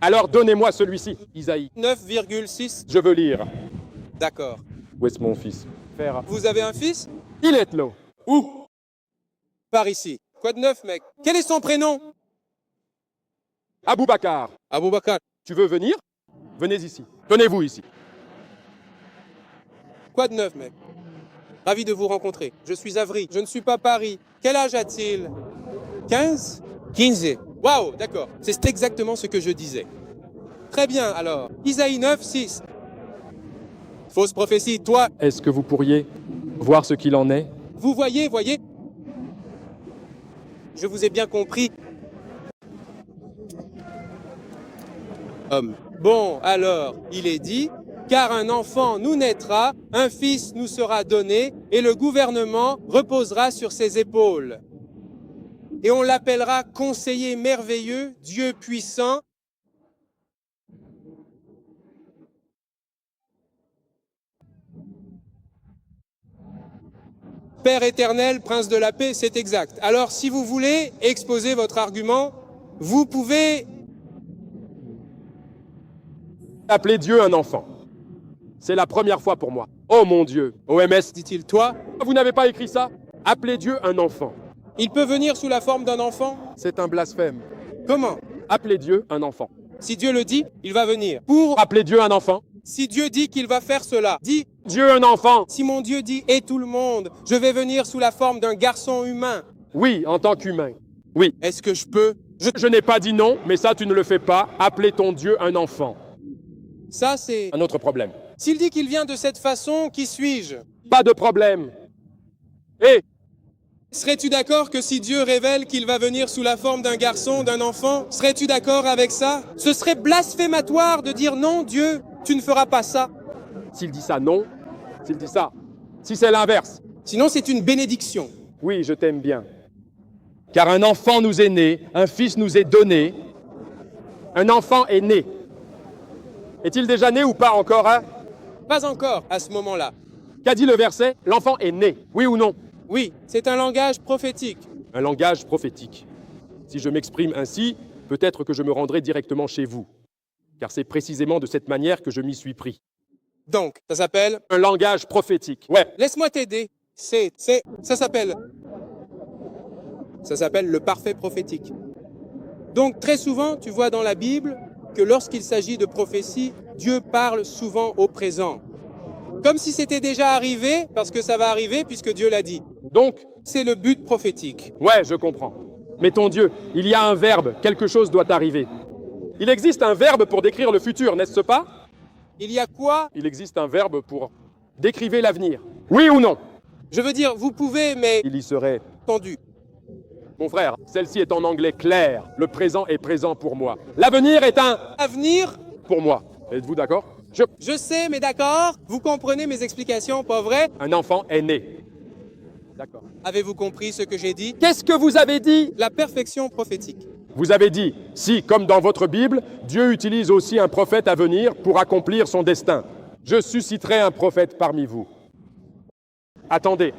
Alors donnez-moi celui-ci, Isaïe. 9,6. Je veux lire. D'accord. Où est-ce mon fils? Faire. Vous avez un fils? Il est là. Où? Par ici. Quoi de neuf, mec? Quel est son prénom? Aboubacar. Aboubacar. Tu veux venir? Venez ici. Tenez-vous ici. Quoi de neuf, mec? Ravi de vous rencontrer. Je suis Avri. Je ne suis pas Paris. Quel âge a-t-il? 15? 15. Waouh, d'accord. C'est exactement ce que je disais. Très bien, alors. Isaïe 9, 6. Fausse prophétie, toi, Est-ce que vous pourriez voir ce qu'il en est? vous voyez. Je vous ai bien compris. Homme. Bon, alors, il est dit, car un enfant nous naîtra, un fils nous sera donné, et le gouvernement reposera sur ses épaules. Et on l'appellera conseiller merveilleux, Dieu puissant. Père éternel, prince de la paix, c'est exact. Alors, si vous voulez exposer votre argument, vous pouvez... Appelez Dieu un enfant. C'est la première fois pour moi. Oh mon Dieu. OMS, Dit-il, toi, vous n'avez pas écrit ça? Appelez Dieu un enfant. il peut venir sous la forme d'un enfant? C'est un blasphème. Comment? Appelez Dieu un enfant. Si Dieu le dit, il va venir. Pour... Appelez Dieu un enfant. Si Dieu dit qu'il va faire cela, dis, Dieu un enfant. si mon Dieu dit, et tout le monde, je vais venir sous la forme d'un garçon humain, Oui, en tant qu'humain. Oui. est-ce que je peux? Je n'ai pas dit non, mais ça tu ne le fais pas. Appelez ton Dieu un enfant. Ça, c'est... Un autre problème. S'il dit qu'il vient de cette façon, qui suis-je? Pas de problème. Et Serais-tu d'accord que si Dieu révèle qu'il va venir sous la forme d'un garçon, d'un enfant, serais-tu d'accord avec ça? Ce serait blasphématoire de dire non, Dieu, tu ne feras pas ça. s'il dit ça, non. S'il dit ça, si c'est l'inverse, Sinon, c'est une bénédiction. oui, je t'aime bien. Car un enfant nous est né, un fils nous est donné. Un enfant est né. Est-il déjà né ou pas encore, hein? Pas encore à ce moment-là. Qu'a dit le verset? L'enfant est né, oui ou non? Oui, c'est un langage prophétique. Un langage prophétique. Si je m'exprime ainsi, peut-être que je me rendrai directement chez vous. Car c'est précisément de cette manière que je m'y suis pris. Donc, ça s'appelle... Un langage prophétique. Ouais. Laisse-moi t'aider. Ça s'appelle le parfait prophétique. Donc, très souvent, tu vois dans la Bible que lorsqu'il s'agit de prophétie, Dieu parle souvent au présent. Comme si c'était déjà arrivé, parce que ça va arriver, puisque Dieu l'a dit. Donc, C'est le but prophétique. ouais, je comprends. Mais ton Dieu, il y a un verbe, quelque chose doit arriver. Il existe un verbe pour décrire le futur, n'est-ce pas? Il y a quoi? Il existe un verbe pour décrire l'avenir. Oui ou non? Je veux dire, vous pouvez, mais... Il y serait. Entendu. Mon frère, celle-ci est en anglais clair. Le présent est présent pour moi. L'avenir est un Avenir? pour moi. Êtes-vous d'accord? Je sais, mais d'accord. Vous comprenez mes explications, pas vrai? Un enfant est né. D'accord. Avez-vous compris ce que j'ai dit? Qu'est-ce que vous avez dit? La perfection prophétique. Vous avez dit, si, comme dans votre Bible, Dieu utilise aussi un prophète à venir pour accomplir son destin. Je susciterai un prophète parmi vous. Attendez.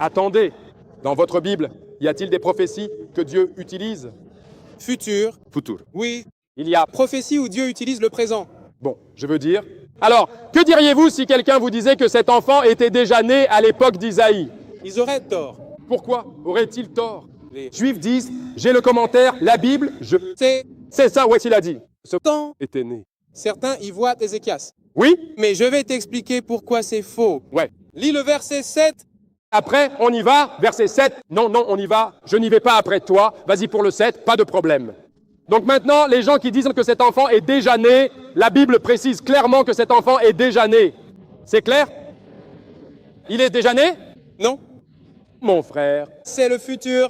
Dans votre Bible, y a-t-il des prophéties que Dieu utilise? Futur. Futur. Oui. Il y a... Prophétie où Dieu utilise le présent. Bon, je veux dire... Alors, que diriez-vous si quelqu'un vous disait que cet enfant était déjà né à l'époque d'Isaïe? Ils auraient tort. Pourquoi aurait-il tort? Les... Juifs disent, j'ai le commentaire, la Bible, C'est ça, ouais, il a dit. Ce Temps. était né. Certains y voient Ézéchias. Oui? Mais je vais t'expliquer pourquoi c'est faux. Ouais. Lis le verset 7. Après, on y va, verset 7. Non, on y va. Je n'y vais pas après toi. Vas-y pour le 7, pas de problème. Donc maintenant, les gens qui disent que cet enfant est déjà né, la Bible précise clairement que cet enfant est déjà né. C'est clair? Il est déjà né? Non. Mon frère. C'est le futur.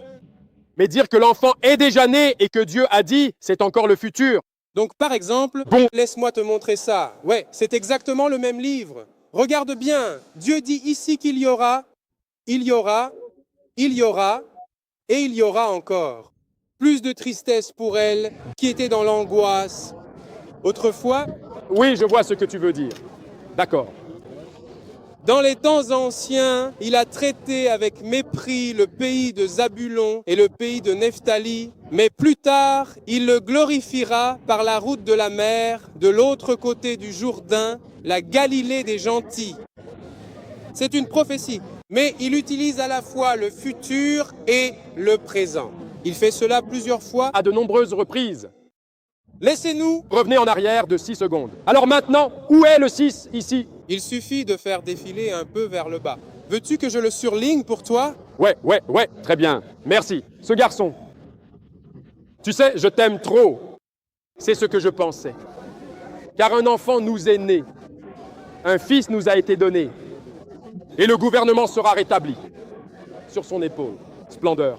Mais dire que l'enfant est déjà né et que Dieu a dit, c'est encore le futur. Donc, par exemple, Bon. laisse-moi te montrer ça. Ouais, c'est exactement le même livre. Regarde bien. Dieu dit ici qu'il y aura, il y aura, il y aura, et il y aura encore. Plus de tristesse pour elle qui était dans l'angoisse. Autrefois, Oui, je vois ce que tu veux dire. D'accord. Dans les temps anciens, il a traité avec mépris le pays de Zabulon et le pays de Nephtali, mais plus tard, il le glorifiera par la route de la mer, de l'autre côté du Jourdain, la Galilée des gentils. C'est une prophétie, mais il utilise à la fois le futur et le présent. Il fait cela plusieurs fois. À de nombreuses reprises. Laissez-nous. Revenez en arrière de 6 secondes. Alors maintenant, où est le 6 ici? Il suffit de faire défiler un peu vers le bas. Veux-tu que je le surligne pour toi? Ouais, très bien. Merci. Ce garçon. Tu sais, je t'aime trop. C'est ce que je pensais. Car un enfant nous est né. Un fils nous a été donné. Et le gouvernement sera rétabli. Sur son épaule. Splendeur.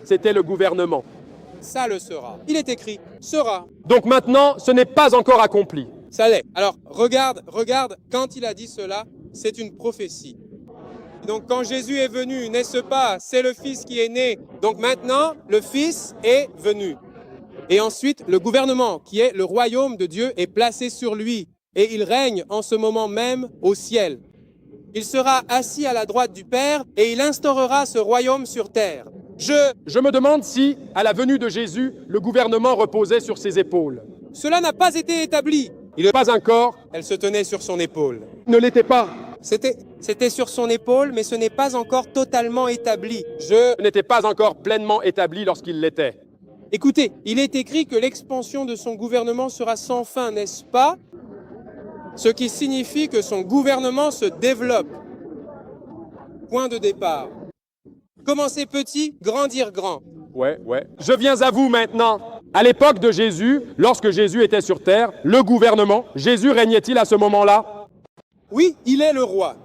C'était le gouvernement. Ça le sera. Il est écrit, sera. Donc maintenant, ce n'est pas encore accompli. Ça l'est. Alors, regarde, quand il a dit cela, c'est une prophétie. Donc, quand Jésus est venu, n'est-ce pas, c'est le Fils qui est né. Donc maintenant, le Fils est venu. Et ensuite, le gouvernement, qui est le royaume de Dieu, est placé sur lui. Et il règne en ce moment même au ciel. Il sera assis à la droite du Père et il instaurera ce royaume sur terre. Je me demande si, à la venue de Jésus, le gouvernement reposait sur ses épaules. Cela n'a pas été établi. Il n'est pas encore. Elle se tenait sur son épaule. Ne l'était pas. C'était sur son épaule, mais ce n'est pas encore totalement établi. N'était pas encore pleinement établi lorsqu'il l'était. Écoutez, il est écrit que l'expansion de son gouvernement sera sans fin, n'est-ce pas? Ce qui signifie que son gouvernement se développe. Point de départ. Commencer petit, grandir grand. Ouais. Je viens à vous maintenant. À l'époque de Jésus, lorsque Jésus était sur terre, le gouvernement, Jésus régnait-il à ce moment-là? Oui, il est le roi.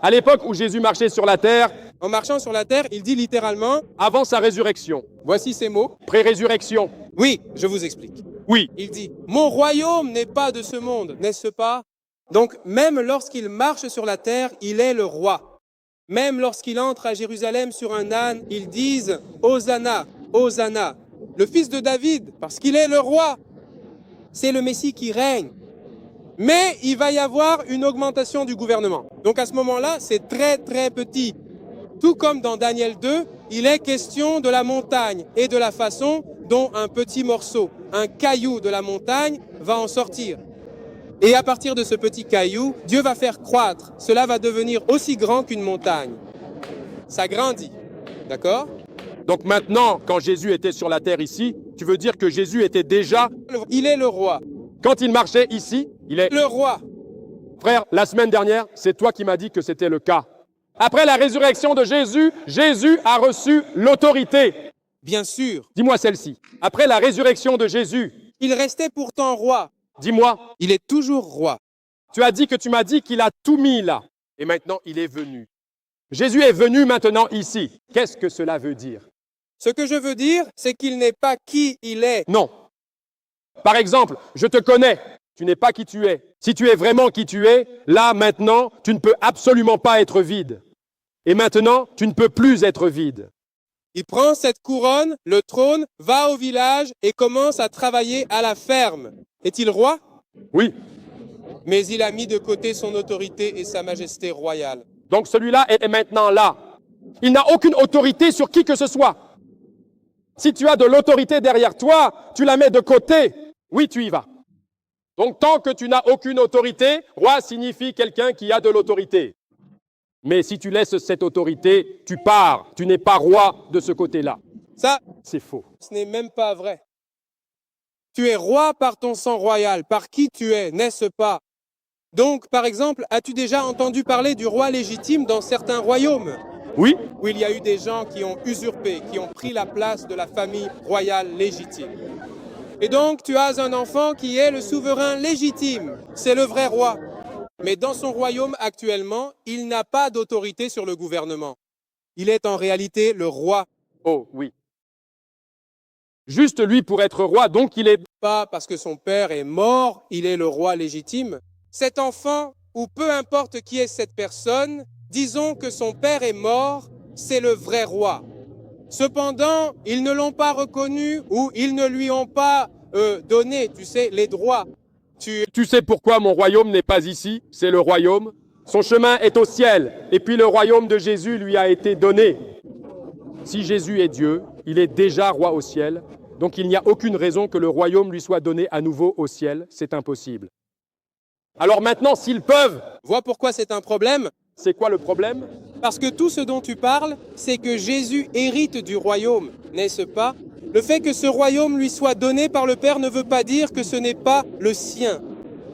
À l'époque où Jésus marchait sur la terre, en marchant sur la terre, il dit littéralement, avant sa résurrection. Voici ces mots. Pré-résurrection. Oui, je vous explique. Oui. Il dit, mon royaume n'est pas de ce monde, n'est-ce pas? Donc, même lorsqu'il marche sur la terre, il est le roi. Même lorsqu'il entre à Jérusalem sur un âne, ils disent Hosanna, Hosanna, le fils de David, parce qu'il est le roi. C'est le Messie qui règne. Mais il va y avoir une augmentation du gouvernement. Donc à ce moment-là, c'est très très petit. Tout comme dans Daniel 2, il est question de la montagne et de la façon dont un petit morceau, un caillou de la montagne va en sortir. Et à partir de ce petit caillou, Dieu va faire croître. Cela va devenir aussi grand qu'une montagne. Ça grandit. D'accord? Donc maintenant, quand Jésus était sur la terre ici, tu veux dire que Jésus était déjà... Il est le roi. Quand il marchait ici, il est... Le roi. Frère, la semaine dernière, c'est toi qui m'as dit que c'était le cas. Après la résurrection de Jésus, Jésus a reçu l'autorité. Bien sûr. Dis-moi celle-ci. Après la résurrection de Jésus... Il restait pourtant roi. Dis-moi. Il est toujours roi. Tu as dit que tu m'as dit qu'il a tout mis là. Et maintenant, il est venu. Jésus est venu maintenant ici. Qu'est-ce que cela veut dire? Ce que je veux dire, c'est qu'il n'est pas qui il est. Non. Par exemple, je te connais. Tu n'es pas qui tu es. Si tu es vraiment qui tu es, là, maintenant, tu ne peux absolument pas être vide. Et maintenant, tu ne peux plus être vide. Il prend cette couronne, le trône, va au village et commence à travailler à la ferme. Est-il roi? Oui. Mais il a mis de côté son autorité et sa majesté royale. Donc celui-là est maintenant là. Il n'a aucune autorité sur qui que ce soit. Si tu as de l'autorité derrière toi, tu la mets de côté. Oui, tu y vas. Donc tant que tu n'as aucune autorité, roi signifie quelqu'un qui a de l'autorité. Mais si tu laisses cette autorité, tu pars. Tu n'es pas roi de ce côté-là. Ça, c'est faux. Ce n'est même pas vrai. Tu es roi par ton sang royal, par qui tu es, n'est-ce pas? Donc, par exemple, as-tu déjà entendu parler du roi légitime dans certains royaumes? Oui. Où il y a eu des gens qui ont usurpé, qui ont pris la place de la famille royale légitime. Et donc, tu as un enfant qui est le souverain légitime. C'est le vrai roi. Mais dans son royaume actuellement, il n'a pas d'autorité sur le gouvernement. Il est en réalité le roi. Oh, oui. Juste lui pour être roi, donc il est... Pas parce que son père est mort, il est le roi légitime. Cet enfant, ou peu importe qui est cette personne, disons que son père est mort, c'est le vrai roi. Cependant, ils ne l'ont pas reconnu ou ils ne lui ont pas donné, tu sais, les droits. Tu sais pourquoi mon royaume n'est pas ici? C'est le royaume Son chemin est au ciel, et puis le royaume de Jésus lui a été donné. Si Jésus est Dieu, il est déjà roi au ciel, donc il n'y a aucune raison que le royaume lui soit donné à nouveau au ciel, c'est impossible. Alors maintenant, s'ils peuvent, Vois pourquoi c'est un problème? c'est quoi le problème? Parce que tout ce dont tu parles, c'est que Jésus hérite du royaume, n'est-ce pas? Le fait que ce royaume lui soit donné par le Père ne veut pas dire que ce n'est pas le sien.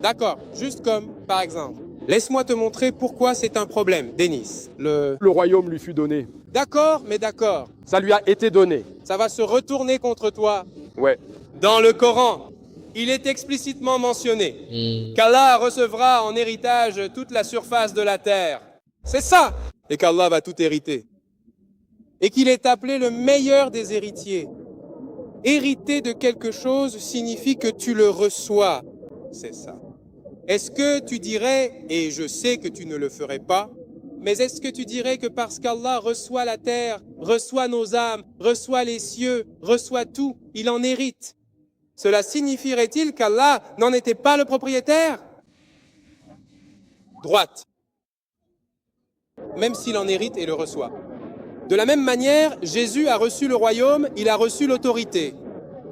D'accord, juste comme, par exemple. Laisse-moi te montrer pourquoi c'est un problème, Denis. Le royaume lui fut donné. D'accord, mais d'accord. Ça lui a été donné. Ça va se retourner contre toi. Ouais. Dans le Coran, il est explicitement mentionné qu'Allah recevra en héritage toute la surface de la terre. C'est ça! Et qu'Allah va tout hériter. Et qu'il est appelé le meilleur des héritiers. Hériter de quelque chose signifie que tu le reçois. C'est ça. Est-ce que tu dirais, et je sais que tu ne le ferais pas, mais est-ce que tu dirais que parce qu'Allah reçoit la terre, reçoit nos âmes, reçoit les cieux, reçoit tout, il en hérite? Cela signifierait-il qu'Allah n'en était pas le propriétaire? Droite. Même s'il en hérite et le reçoit. De la même manière, Jésus a reçu le royaume, il a reçu l'autorité.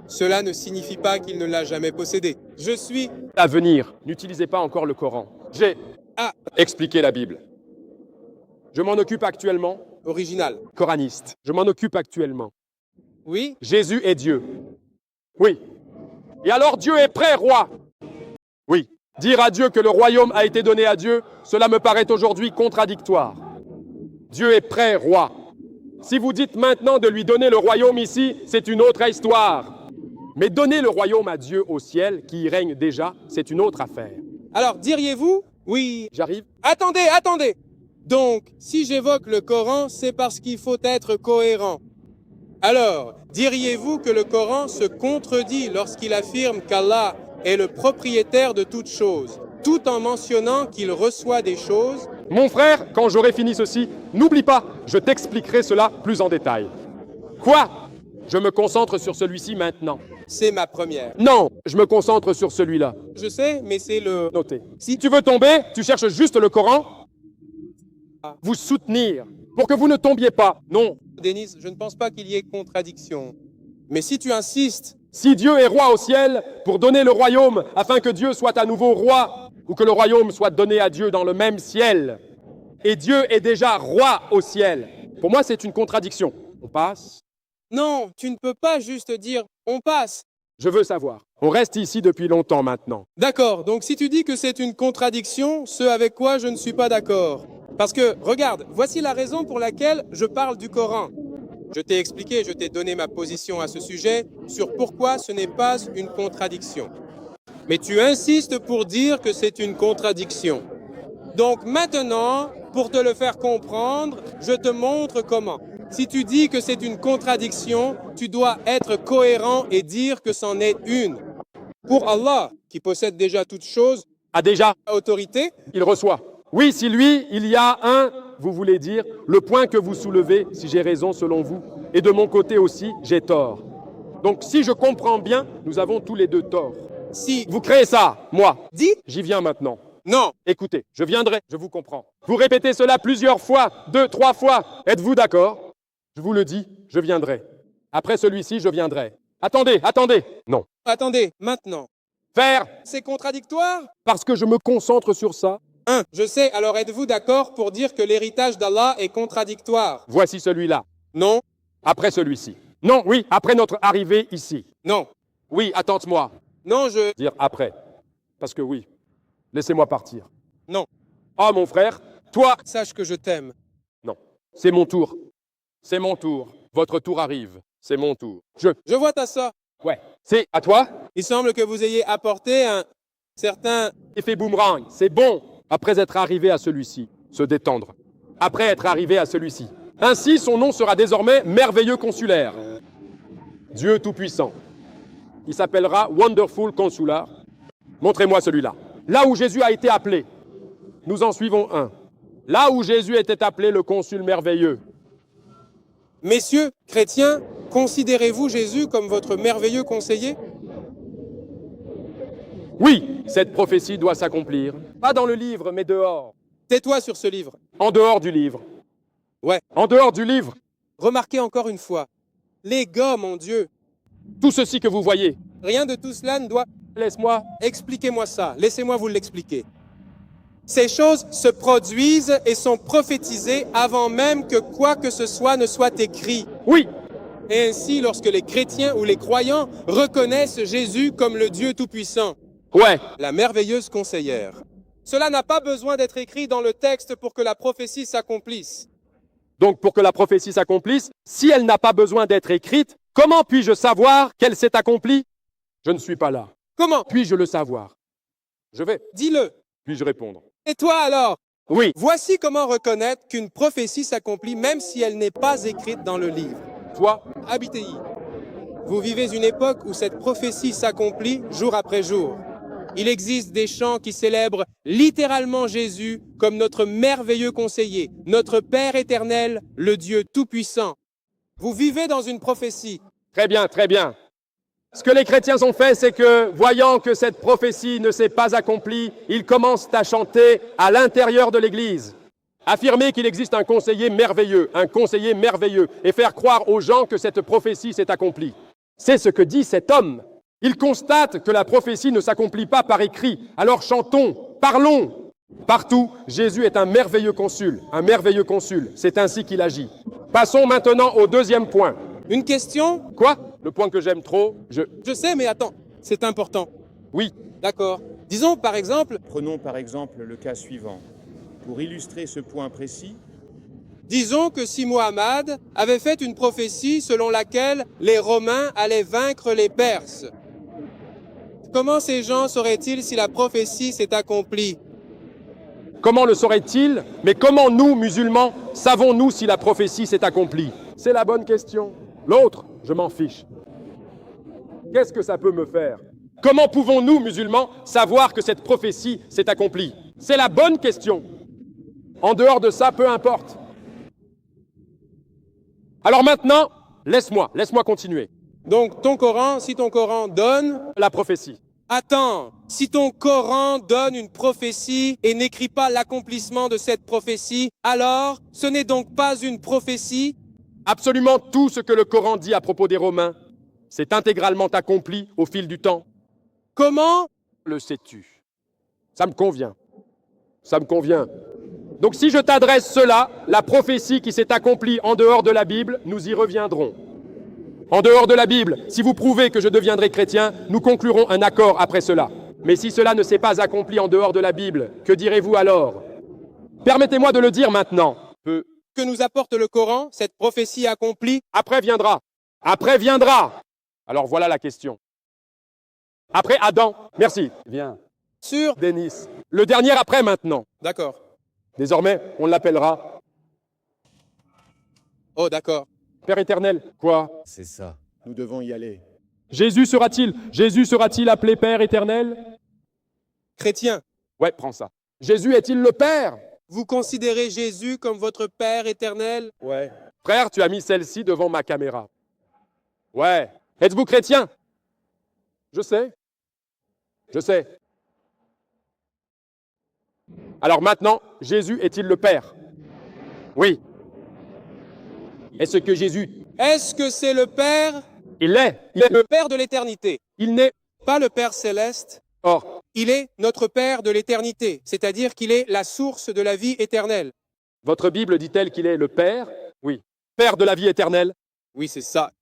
Cela ne signifie pas qu'il ne l'a jamais possédé. Je suis... À venir, n'utilisez pas encore le Coran. J'ai expliqué la Bible. Je m'en occupe actuellement. Original. Coraniste. Je m'en occupe actuellement. Oui? Jésus est Dieu. Oui. Et alors Dieu est prêt, roi? Oui. Dire à Dieu que le royaume a été donné à Dieu, cela me paraît aujourd'hui contradictoire. Dieu est prêt, roi. Si vous dites maintenant de lui donner le royaume ici, c'est une autre histoire. Mais donner le royaume à Dieu au ciel, qui y règne déjà, c'est une autre affaire. Alors, diriez-vous? Oui. J'arrive? Attendez! Donc, si j'évoque le Coran, c'est parce qu'il faut être cohérent. Alors, diriez-vous que le Coran se contredit lorsqu'il affirme qu'Allah est le propriétaire de toutes choses, tout en mentionnant qu'il reçoit des choses? Mon frère, quand j'aurai fini ceci, n'oublie pas, je t'expliquerai cela plus en détail. Quoi? Je me concentre sur celui-ci maintenant. C'est ma première. Non, je me concentre sur celui-là. Je sais, mais c'est le... Notez. Si tu veux tomber, tu cherches juste le Coran. Vous soutenir, pour que vous ne tombiez pas. Non. Denis, je ne pense pas qu'il y ait contradiction. Mais si tu insistes... Si Dieu est roi au ciel, pour donner le royaume, afin que Dieu soit à nouveau roi, ou que le royaume soit donné à Dieu dans le même ciel, et Dieu est déjà roi au ciel, pour moi c'est une contradiction. On passe. Non, tu ne peux pas juste dire « on passe ». Je veux savoir. On reste ici depuis longtemps maintenant. D'accord, donc si tu dis que c'est une contradiction, ce avec quoi je ne suis pas d'accord. Parce que, regarde, voici la raison pour laquelle je parle du Coran. Je t'ai expliqué, je t'ai donné ma position à ce sujet sur pourquoi ce n'est pas une contradiction. Mais tu insistes pour dire que c'est une contradiction. Donc maintenant, pour te le faire comprendre, je te montre comment. Si tu dis que c'est une contradiction, tu dois être cohérent et dire que c'en est une. Pour Allah, qui possède déjà toutes choses, Ah déjà, autorité, il reçoit. Oui, si lui, il y a un, vous voulez dire, le point que vous soulevez, si j'ai raison selon vous, et de mon côté aussi, j'ai tort. Donc si je comprends bien, nous avons tous les deux tort. si... Vous créez ça, moi. Dis J'y viens maintenant. non. Écoutez, je viendrai, je vous comprends. Vous répétez cela plusieurs fois, 2, 3 fois. Êtes-vous d'accord? Je vous le dis, je viendrai. Après celui-ci, je viendrai. Attendez. Non. Attendez, maintenant. Faire, C'est contradictoire? parce que je me concentre sur ça. Je sais, alors êtes-vous d'accord pour dire que l'héritage d'Allah est contradictoire? Voici celui-là. Non, Après celui-ci. Non, oui, après notre arrivée ici. non, Oui, attends-moi. non, Dire après. Parce que oui. Laissez-moi partir. non. Ah, mon frère, toi. Sache que je t'aime. Non. C'est mon tour. C'est mon tour. Votre tour arrive. C'est mon tour. Je vois ta sœur. Ouais. C'est à toi. Il semble que vous ayez apporté un certain... Effet boomerang. C'est bon. Après être arrivé à celui-ci. Se détendre. Après être arrivé à celui-ci. Ainsi, son nom sera désormais merveilleux consulaire. Dieu Tout-Puissant. Il s'appellera Wonderful Consular. Montrez-moi celui-là. Là où Jésus a été appelé. Nous en suivons un. Là où Jésus était appelé le consul merveilleux. Messieurs, chrétiens, considérez-vous Jésus comme votre merveilleux conseiller? Oui, cette prophétie doit s'accomplir. Pas dans le livre, mais dehors. Tais-toi sur ce livre. En dehors du livre. Ouais. En dehors du livre. Remarquez encore une fois, les gars, mon Dieu, Tout ceci que vous voyez. rien de tout cela ne doit... Laisse-moi. Expliquez-moi ça, laissez-moi vous l'expliquer. Ces choses se produisent et sont prophétisées avant même que quoi que ce soit ne soit écrit. Oui. Et ainsi, lorsque les chrétiens ou les croyants reconnaissent Jésus comme le Dieu Tout-Puissant, Ouais. la merveilleuse conseillère, cela n'a pas besoin d'être écrit dans le texte pour que la prophétie s'accomplisse. Donc pour que la prophétie s'accomplisse, si elle n'a pas besoin d'être écrite, comment puis-je savoir qu'elle s'est accomplie? Je ne suis pas là. Comment? Puis-je le savoir? Je vais. Dis-le. Puis-je répondre? Et toi alors? Oui. Voici comment reconnaître qu'une prophétie s'accomplit même si elle n'est pas écrite dans le livre. Toi, Habitez-y. Vous vivez une époque où cette prophétie s'accomplit jour après jour. Il existe des chants qui célèbrent littéralement Jésus comme notre merveilleux conseiller, notre Père éternel, le Dieu Tout-Puissant. Vous vivez dans une prophétie. très bien, très bien. Ce que les chrétiens ont fait, c'est que, voyant que cette prophétie ne s'est pas accomplie, ils commencent à chanter à l'intérieur de l'Église. Affirmer qu'il existe un conseiller merveilleux, et faire croire aux gens que cette prophétie s'est accomplie. C'est ce que dit cet homme. Il constate que la prophétie ne s'accomplit pas par écrit. Alors chantons, parlons. Partout, Jésus est un merveilleux consul, C'est ainsi qu'il agit. Passons maintenant au deuxième point. Une question? Quoi? Le point que j'aime trop, Je sais, mais attends, c'est important. Oui. D'accord. Disons par exemple, Prenons par exemple le cas suivant. Pour illustrer ce point précis, disons que si Muhammad avait fait une prophétie selon laquelle les Romains allaient vaincre les Perses, comment ces gens sauraient-ils si la prophétie s'est accomplie? Comment le saurait-il? Mais comment nous, musulmans, savons-nous si la prophétie s'est accomplie? C'est la bonne question. L'autre, je m'en fiche. Qu'est-ce que ça peut me faire? Comment pouvons-nous, musulmans, savoir que cette prophétie s'est accomplie? C'est la bonne question. En dehors de ça, peu importe. Alors maintenant, laisse-moi continuer. Donc si ton Coran donne... La prophétie. Attends, si ton Coran donne une prophétie et n'écrit pas l'accomplissement de cette prophétie, alors ce n'est donc pas une prophétie? Absolument tout ce que le Coran dit à propos des Romains s'est intégralement accompli au fil du temps. Comment? Le sais-tu? Ça me convient. Donc si je t'adresse cela, la prophétie qui s'est accomplie en dehors de la Bible, nous y reviendrons. En dehors de la Bible, si vous prouvez que je deviendrai chrétien, nous conclurons un accord après cela. Mais si cela ne s'est pas accompli en dehors de la Bible, que direz-vous alors? Permettez-moi de le dire maintenant. Que nous apporte le Coran, cette prophétie accomplie? Après viendra. Alors voilà la question. Après Adam. Merci. Viens. Sur? Denis. Le dernier après maintenant. D'accord. Désormais, on l'appellera Oh, d'accord. Père éternel. Quoi? c'est ça. Nous devons y aller. Jésus sera-t-il appelé Père éternel? Chrétien, Ouais, prends ça. Jésus est-il le Père? vous considérez Jésus comme votre Père éternel? Ouais. Frère, tu as mis celle-ci devant ma caméra. Ouais. Êtes-vous chrétien? Je sais. Alors maintenant, Jésus est-il le Père? Oui. Est-ce que Jésus... Est-ce que c'est le Père? Il l'est. Le Père de l'éternité. Il n'est... Pas le Père céleste. Or, Il est notre Père de l'éternité, c'est-à-dire qu'il est la source de la vie éternelle. votre Bible dit-elle qu'il est le Père? Oui. Père de la vie éternelle? Oui, c'est ça.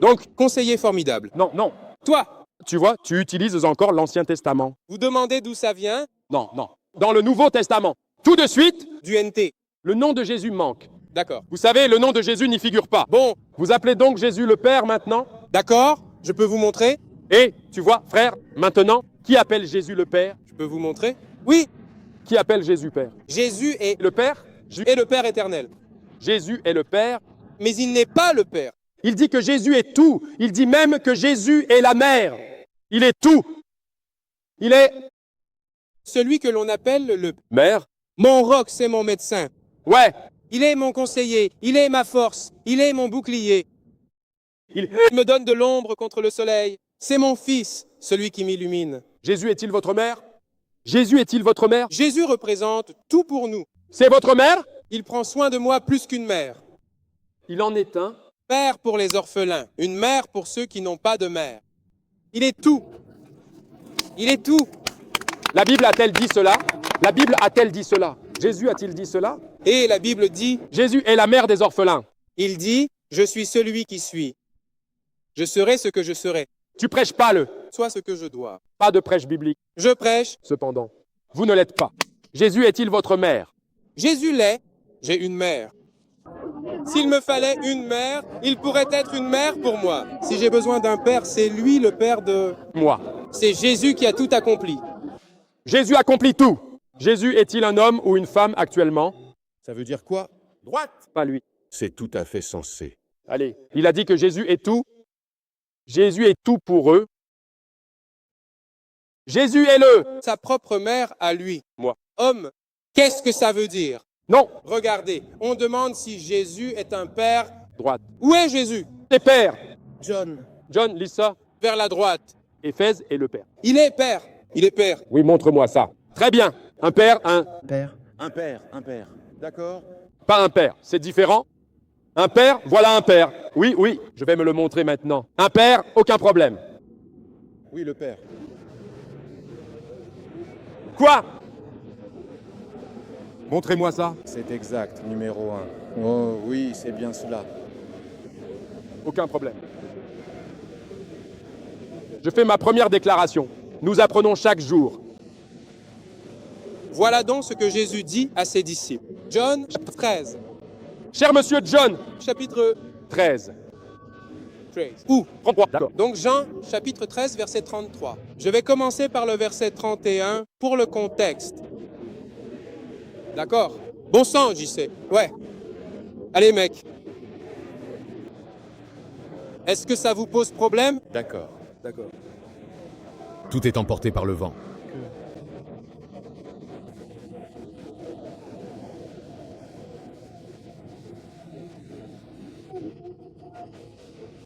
Donc, Conseiller formidable. non. Toi, Tu vois, tu utilises encore l'Ancien Testament. vous demandez d'où ça vient? Non. Dans le Nouveau Testament. Tout de suite, Du NT. le nom de Jésus manque. D'accord. Vous savez, le nom de Jésus n'y figure pas. Bon, Vous appelez donc Jésus le Père maintenant? d'accord, je peux vous montrer? Et, tu vois, frère, maintenant, qui appelle Jésus le Père? Je peux vous montrer? Oui, Qui appelle Jésus Père? Jésus est Le Père? le Père éternel. Jésus est le Père. Mais il n'est pas le Père. Il dit que Jésus est tout. Il dit même que Jésus est la mère. Il est tout. Il est... Celui que l'on appelle le... Mère? Mon roc, c'est mon médecin. Ouais. Il est mon conseiller, il est ma force, il est mon bouclier. Il... Il me donne de l'ombre contre le soleil. C'est mon fils, celui qui m'illumine. Jésus est-il votre mère? Jésus est-il votre mère? Jésus représente tout pour nous. C'est votre mère? Il prend soin de moi plus qu'une mère. Il en est un. Père pour les orphelins, une mère pour ceux qui n'ont pas de mère. Il est tout. Il est tout. La Bible a-t-elle dit cela? La Bible a-t-elle dit cela? Jésus a-t-il dit cela? Et la Bible dit, Jésus est la mère des orphelins. il dit, je suis celui qui suis. Je serai ce que je serai. Tu prêches pas le. Sois ce que je dois. Pas de prêche biblique. Je prêche. Cependant, vous ne l'êtes pas. Jésus est-il votre mère? Jésus l'est. J'ai une mère. S'il me fallait une mère, il pourrait être une mère pour moi. Si j'ai besoin d'un père, c'est lui le père de... Moi. C'est Jésus qui a tout accompli. Jésus accomplit tout. Jésus est-il un homme ou une femme actuellement? Ça veut dire quoi? Droite. Pas lui. C'est tout à fait sensé. Allez, il a dit que Jésus est tout. Jésus est tout pour eux. Jésus est le. Sa propre mère à lui. Moi. Homme, qu'est-ce que ça veut dire? Non. Regardez, on demande si Jésus est un père. Droite. Où est Jésus? Les pères. John. John, lis ça. Vers la droite. Éphèse est le père. Il est père. Il est père. Oui, montre-moi ça. Très bien. Un père, Père. Un père. D'accord? pas un père. C'est différent. Un père, voilà un père. Oui, oui, je vais me le montrer maintenant. Un père, aucun problème. Oui, le père. Quoi? Montrez-moi ça. C'est exact, numéro 1. Oh oui, c'est bien cela. Aucun problème. Je fais ma première déclaration. Nous apprenons chaque jour. Voilà donc ce que Jésus dit à ses disciples. John 13. Cher monsieur John, Chapitre 13. 13. Où? 33. D'accord. Donc Jean, chapitre 13, verset 33. Je vais commencer par le verset 31 pour le contexte. D'accord? Bon sang, j'y sais. Ouais. Allez, mec. Est-ce que ça vous pose problème? D'accord. D'accord. Tout est emporté par le vent.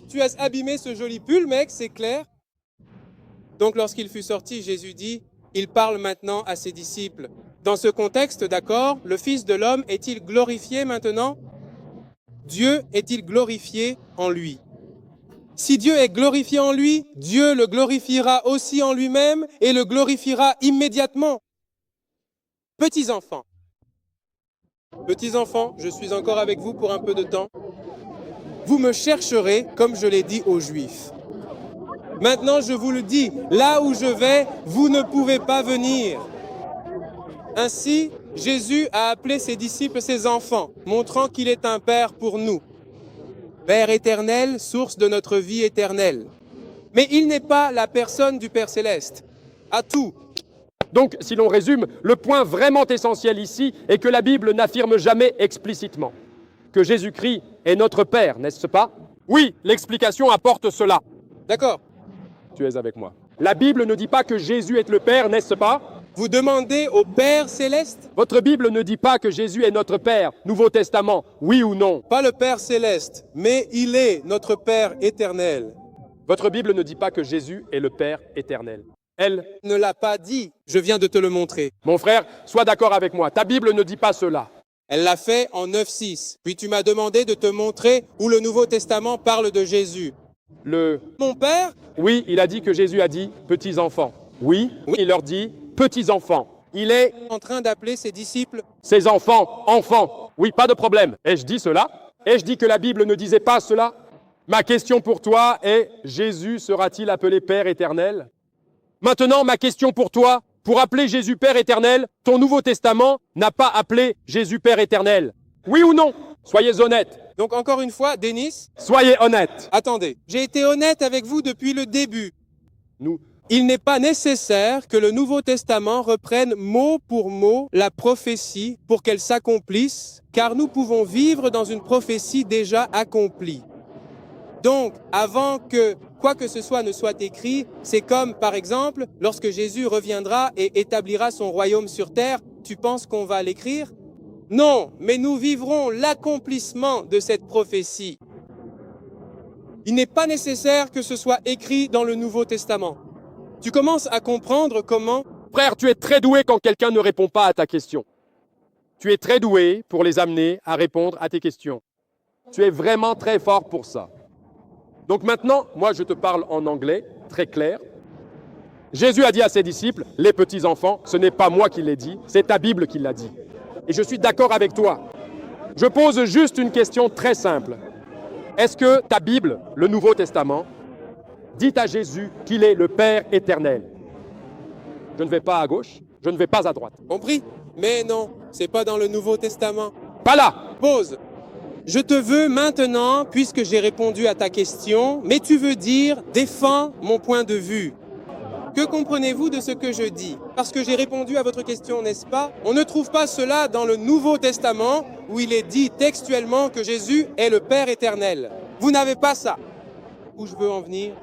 Tu as abîmé ce joli pull, mec, c'est clair? Donc lorsqu'il fut sorti, Jésus dit, il parle maintenant à ses disciples. Dans ce contexte, d'accord, le Fils de l'homme est-il glorifié maintenant? Dieu est-il glorifié en lui? Si Dieu est glorifié en lui, Dieu le glorifiera aussi en lui-même et le glorifiera immédiatement. Petits enfants, je suis encore avec vous pour un peu de temps. Vous me chercherez comme je l'ai dit aux Juifs. Maintenant, je vous le dis, là où je vais, vous ne pouvez pas venir. Ainsi, Jésus a appelé ses disciples ses enfants, montrant qu'il est un Père pour nous. Père éternel, source de notre vie éternelle. Mais il n'est pas la personne du Père céleste. À tout. Donc, si l'on résume, le point vraiment essentiel ici est que la Bible n'affirme jamais explicitement que Jésus-Christ est notre Père, n'est-ce pas? Oui, l'explication apporte cela. D'accord. Tu es avec moi. La Bible ne dit pas que Jésus est le Père, n'est-ce pas? Vous demandez au Père céleste? Votre Bible ne dit pas que Jésus est notre Père, Nouveau Testament, oui ou non? Pas le Père céleste, mais il est notre Père éternel. Votre Bible ne dit pas que Jésus est le Père éternel. Elle Ne l'a pas dit, je viens de te le montrer. Mon frère, sois d'accord avec moi, ta Bible ne dit pas cela. Elle l'a fait en 9,6. Puis tu m'as demandé de te montrer où le Nouveau Testament parle de Jésus. Mon Père? Oui, il a dit que Jésus a dit « petits-enfants ». Oui, il leur dit « petits-enfants ». Il est En train d'appeler ses disciples. ses enfants, enfants. Oui, pas de problème. Ai-je dit cela? Ai-je dit que la Bible ne disait pas cela? Ma question pour toi est « Jésus sera-t-il appelé Père éternel ?» Maintenant, ma question pour toi, pour appeler Jésus Père éternel, ton Nouveau Testament n'a pas appelé Jésus Père éternel. Oui ou non? Soyez honnêtes. Donc encore une fois, Denis, Soyez honnêtes. attendez. J'ai été honnête avec vous depuis le début. Nous, Il n'est pas nécessaire que le Nouveau Testament reprenne mot pour mot la prophétie pour qu'elle s'accomplisse, car nous pouvons vivre dans une prophétie déjà accomplie. Donc, avant que quoi que ce soit ne soit écrit, c'est comme, par exemple, lorsque Jésus reviendra et établira son royaume sur terre, tu penses qu'on va l'écrire? Non, mais nous vivrons l'accomplissement de cette prophétie. Il n'est pas nécessaire que ce soit écrit dans le Nouveau Testament. Tu commences à comprendre comment Frère, tu es très doué quand quelqu'un ne répond pas à ta question. Tu es très doué pour les amener à répondre à tes questions. Tu es vraiment très fort pour ça. Donc maintenant, moi je te parle en anglais, très clair. Jésus a dit à ses disciples, les petits enfants, ce n'est pas moi qui l'ai dit, c'est ta Bible qui l'a dit. Et je suis d'accord avec toi. Je pose juste une question très simple. Est-ce que ta Bible, le Nouveau Testament, dit à Jésus qu'il est le Père éternel? Je ne vais pas à gauche, je ne vais pas à droite. Compris? Mais non, c'est pas dans le Nouveau Testament. Pas là! Pause. Je te veux maintenant, puisque j'ai répondu à ta question, mais tu veux dire « défends mon point de vue ». Que comprenez-vous de ce que je dis? Parce que j'ai répondu à votre question, n'est-ce pas? On ne trouve pas cela dans le Nouveau Testament où il est dit textuellement que Jésus est le Père éternel. Vous n'avez pas ça. Où je veux en venir?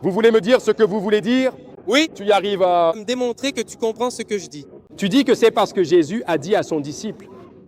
Vous voulez me dire ce que vous voulez dire? Oui, Tu y arrives à... me démontrer que tu comprends ce que je dis. Tu dis que c'est parce que Jésus a dit à son disciple